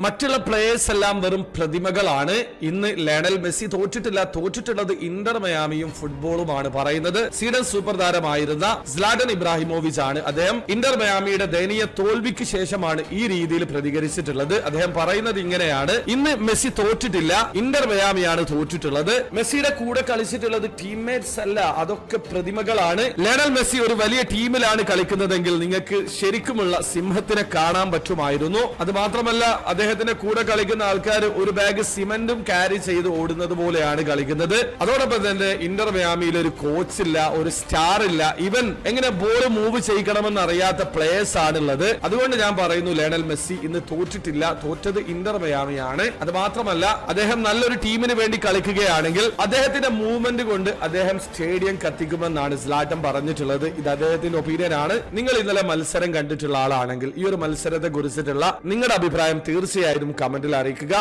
മറ്റുള്ള പ്ലേയേഴ്സ് എല്ലാം വെറും പ്രതിമകളാണ്. ഇന്ന് ലയണൽ മെസ്സി തോറ്റിട്ടുള്ളത് ഇന്റർ മയാമിയും ഫുട്ബോളുമാണ് പറയുന്നത്. സ്വീഡൻ സൂപ്പർ താരമായിരുന്ന സ്ലാഡൻ ഇബ്രാഹിമോവിച്ച് ആണ്. അദ്ദേഹം ഇന്റർ മയാമിയുടെ ദയനീയ തോൽവിക്ക് ശേഷമാണ് ഈ രീതിയിൽ പ്രതികരിച്ചിട്ടുള്ളത്. അദ്ദേഹം പറയുന്നത് ഇങ്ങനെയാണ്: ഇന്ന് മെസ്സി തോറ്റിട്ടില്ല, ഇന്റർ മയാമിയാണ് തോറ്റിട്ടുള്ളത്. മെസ്സിയുടെ കൂടെ കളിച്ചിട്ടുള്ളത് ടീംമേറ്റ്സ് അല്ല, അതൊക്കെ പ്രതിമകളാണ്. ലയണൽ മെസ്സി ഒരു വലിയ ടീമിലാണ് കളിക്കുന്നതെങ്കിൽ നിങ്ങൾക്ക് ശരിക്കുമുള്ള സിംഹത്തിനെ കാണാൻ പറ്റുമായിരുന്നു. അത് മാത്രമല്ല, അദ്ദേഹത്തിന്റെ കൂടെ കളിക്കുന്ന ആൾക്കാർ ഒരു ബാഗ് സിമന്റും ക്യാരി ചെയ്ത് ഓടുന്നത് പോലെയാണ് കളിക്കുന്നത്. അതോടൊപ്പം തന്നെ ഇന്റർ മയാമിയിൽ ഒരു കോച്ച് ഇല്ല, ഒരു സ്റ്റാർ ഇല്ല, ഇവൻ എങ്ങനെ ബോൾ മൂവ് ചെയ്യിക്കണമെന്ന് അറിയാത്ത പ്ലേയേഴ്സ് ആണുള്ളത്. അതുകൊണ്ട് ഞാൻ പറയുന്നു, ലയണൽ മെസ്സി ഇന്ന് തോറ്റിട്ടില്ല, തോറ്റത് ഇന്റർ മയാമിയാണ്. അത് മാത്രമല്ല, അദ്ദേഹം നല്ലൊരു ടീമിന് വേണ്ടി കളിക്കുകയാണെങ്കിൽ അദ്ദേഹത്തിന്റെ മൂവ്മെന്റ് കൊണ്ട് അദ്ദേഹം സ്റ്റേഡിയം കത്തിക്കുമെന്നാണ് സ്ലാട്ടൻ പറഞ്ഞിട്ടുള്ളത്. ഇത് അദ്ദേഹത്തിന്റെ ഒപ്പീനിയൻ ആണ്. നിങ്ങൾ ഇന്നലെ മത്സരം കണ്ടിട്ടുള്ള ആളാണെങ്കിൽ ഈ ഒരു മത്സരത്തെ കുറിച്ചിട്ടുള്ള നിങ്ങളുടെ അഭിപ്രായം തീർച്ചയായും കമന്റിൽ അറിയിക്കുക.